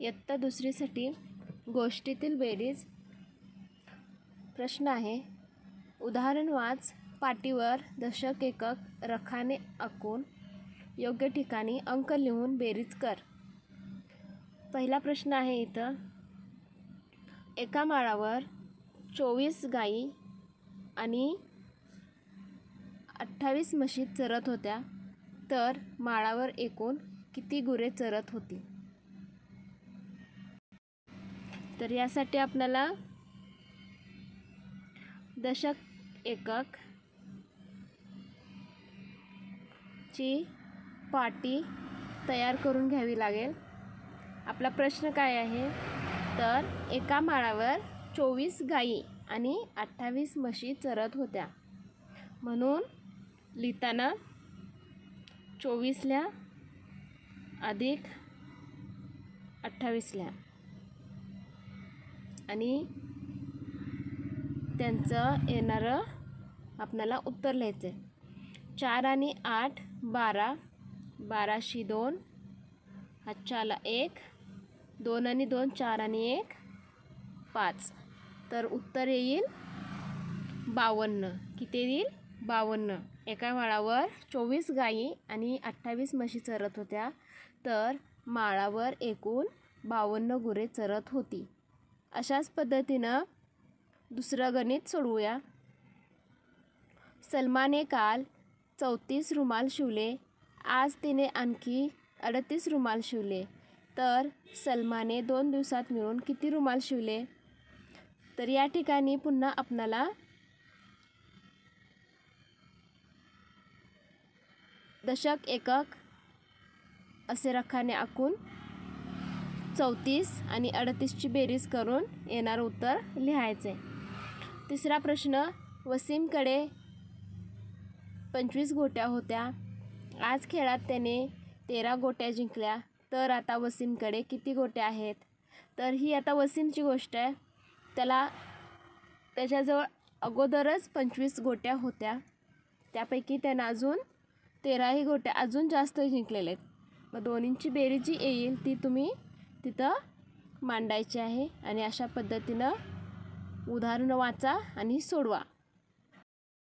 इयत्ता दुसरीसाठी गोष्टीतील बेरीज. प्रश्न आहे, उदाहरण वाच. पाटीवर दशक एकक रखाने आखून योग्य ठिकाणी अंक लिहून बेरीज कर. पहिला प्रश्न आहे इथं, एका माळावर 24 गायी आणि 28 म्हशी चरत होत्या, तर माळावर एकूण किती गुरे चरत होती? तर यासाठी आपल्याला दशक एकक ची पाटी तयार करून घ्यावी लागेल. आपला प्रश्न काय आहे, तर एका माळावर 24 गायी आणि 28 म्हशी चरत होत्या, म्हणून लिहिताना 24 लिहा अधिक 28 लिहा आणि त्यांचं येणारं आपल्याला उत्तर लिहायचं आहे. 4 आणि 8 12, 12शी 2, हातच्या आला 1, 2 आणि 2 4 आणि 1 5. तर उत्तर येईल 52. किती येईल? 52. एका माळावर 24 गायी आणि 28 म्हशी चरत होत्या, तर माळावर एकूण 52 गुरे चरत होती. अशाच पद्धतीनं दुसरं गणित सोडवूया. सलमाने काल 34 रुमाल शिवले, आज तिने आणखी 38 रुमाल शिवले, तर सलमाने 2 दिवसात मिळून किती रुमाल शिवले? तर या ठिकाणी पुन्हा आपणाला दशक एकक असे रखाने आखून 34 आणि 38ची बेरीज करून येणारं उत्तर लिहायचे. तिसरा प्रश्न, वसीमकडे 25 गोट्या होत्या. आज खेळात त्याने 13 गोट्या जिंकल्या, तर आता वसीमकडे किती गोट्या आहेत? तर ही आता वसीमची गोष्ट आहे. त्याच्याजवळ अगोदरच 25 गोट्या होत्या, त्यापैकी त्यानं अजून 13ही गोट्या अजून जास्त जिंकलेल्या आहेत. मग दोन्हींची बेरीज जी येईल ती तुम्ही तिथं मांडायची आहे आणि अशा पद्धतीनं उदाहरणं वाचा आणि सोडवा.